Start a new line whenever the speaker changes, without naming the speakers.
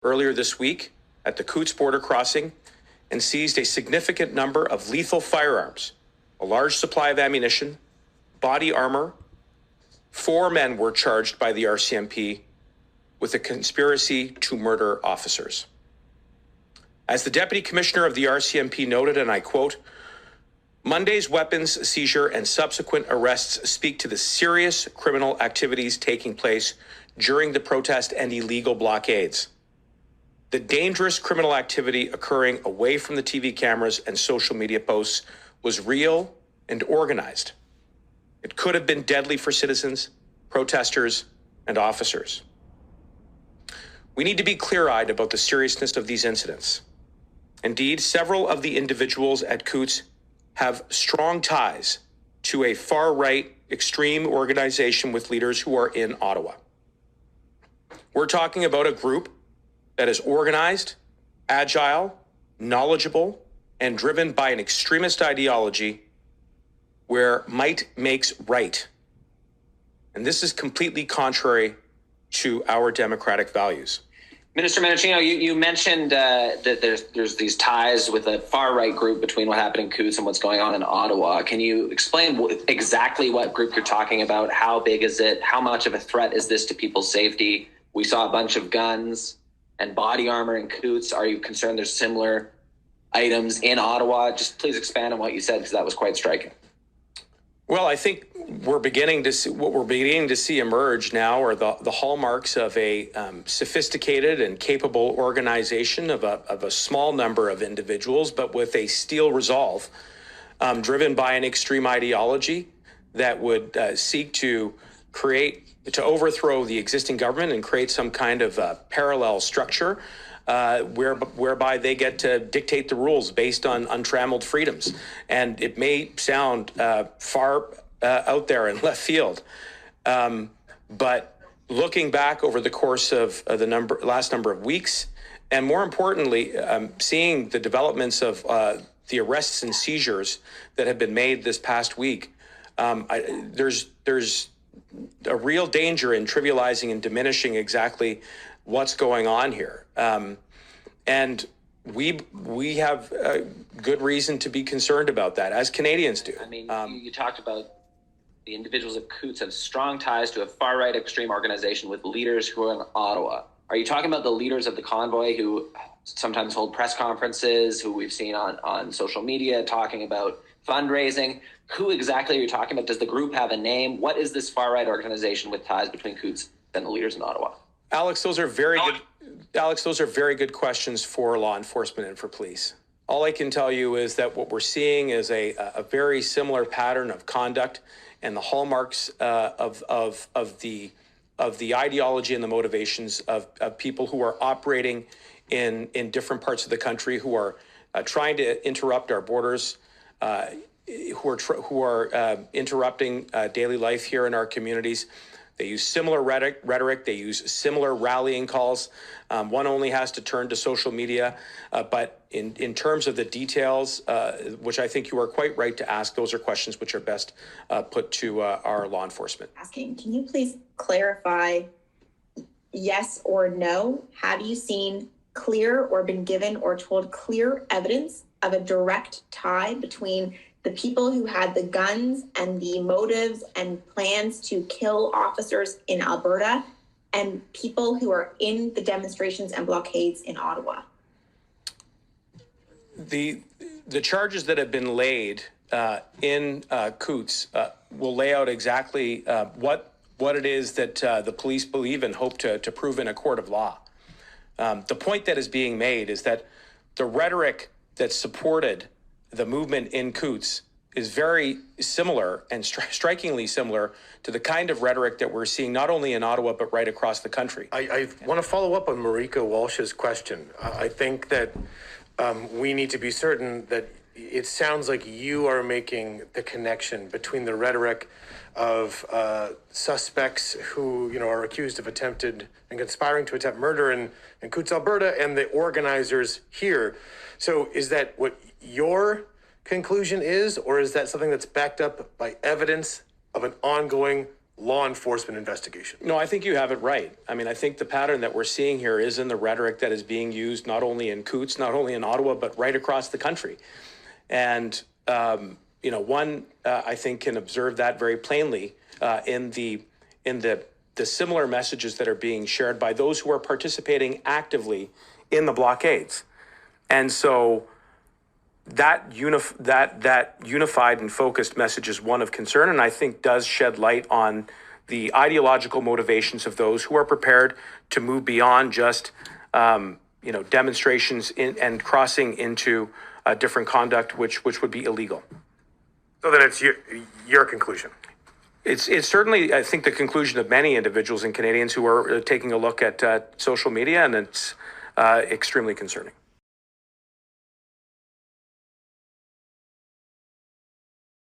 earlier this week at the Coutts border crossing and seized a significant number of lethal firearms, a large supply of ammunition, body armor. 4 men were charged by the RCMP with a conspiracy to murder officers. As the Deputy Commissioner of the RCMP noted, and I quote, Monday's weapons seizure and subsequent arrests speak to the serious criminal activities taking place during the protest and illegal blockades. The dangerous criminal activity occurring away from the TV cameras and social media posts was real and organized. It could have been deadly for citizens, protesters, and officers. We need to be clear-eyed about the seriousness of these incidents. Indeed, several of the individuals at Coutts have strong ties to a far-right extreme organization with leaders who are in Ottawa. We're talking about a group that is organized, agile, knowledgeable, and driven by an extremist ideology where might makes right. And this is completely contrary to our democratic values.
Minister Mendicino, you mentioned that there's these ties with a far-right group between what happened in Coutts and what's going on in Ottawa. Can you explain exactly what group you're talking about? How big is it? How much of a threat is this to people's safety? We saw a bunch of guns and body armor in Coutts. Are you concerned there's similar items in Ottawa? Just please expand on what you said, because that was quite striking.
Well, I think we're beginning to see emerge now are the hallmarks of a sophisticated and capable organization of a small number of individuals, but with a steel resolve, driven by an extreme ideology that would seek to overthrow the existing government and create some kind of parallel structure whereby they get to dictate the rules based on untrammeled freedoms. And it may sound far out there in left field, but looking back over the course of the last number of weeks, and more importantly, seeing the developments of the arrests and seizures that have been made this past week, there's a real danger in trivializing and diminishing exactly what's going on here. And we have good reason to be concerned about that, as Canadians do.
I mean, you talked about the individuals at Coutts have strong ties to a far-right extreme organization with leaders who are in Ottawa. Are you talking about the leaders of the convoy who sometimes hold press conferences, who we've seen on social media talking about fundraising? Who exactly are you talking about? Does the group have a name? What is this far-right organization with ties between Coutts and the leaders in Ottawa?
Alex, those are very good questions for law enforcement and for police. All I can tell you is that what we're seeing is a very similar pattern of conduct and the hallmarks of the ideology and the motivations of people who are operating in different parts of the country, who are trying to interrupt our borders, who are interrupting daily life here in our communities. They use similar rhetoric. They use similar rallying calls. One only has to turn to social media. But in terms of the details, which I think you are quite right to ask, those are questions which are best put to our law enforcement.
Can you please clarify, yes or no? Have you seen clear or been given or told clear evidence of a direct tie between the people who had the guns and the motives and plans to kill officers in Alberta and people who are in the demonstrations and blockades in Ottawa?
The charges that have been laid in Coutts will lay out exactly what it is that the police believe and hope to prove in a court of law. The point that is being made is that the rhetoric that supported the movement in Coutts is very similar and strikingly similar to the kind of rhetoric that we're seeing not only in Ottawa, but right across the country.
I want to follow up on Marika Walsh's question. I think that we need to be certain that it sounds like you are making the connection between the rhetoric of suspects who, are accused of attempted and conspiring to attempt murder in Coutts, Alberta, and the organizers here. So is that what your conclusion is, or is that something that's backed up by evidence of an ongoing law enforcement investigation.
No, I think you have it right. I mean, I think the pattern that we're seeing here is in the rhetoric that is being used not only in Coutts, not only in Ottawa, but right across the country. And, one, I think, can observe that very plainly in the similar messages that are being shared by those who are participating actively in the blockades. And so that unified and focused message is one of concern, and I think does shed light on the ideological motivations of those who are prepared to move beyond just demonstrations and crossing into different conduct, which would be illegal.
So then it's your conclusion.
It's certainly, I think, the conclusion of many individuals and Canadians who are taking a look at social media, and it's extremely concerning.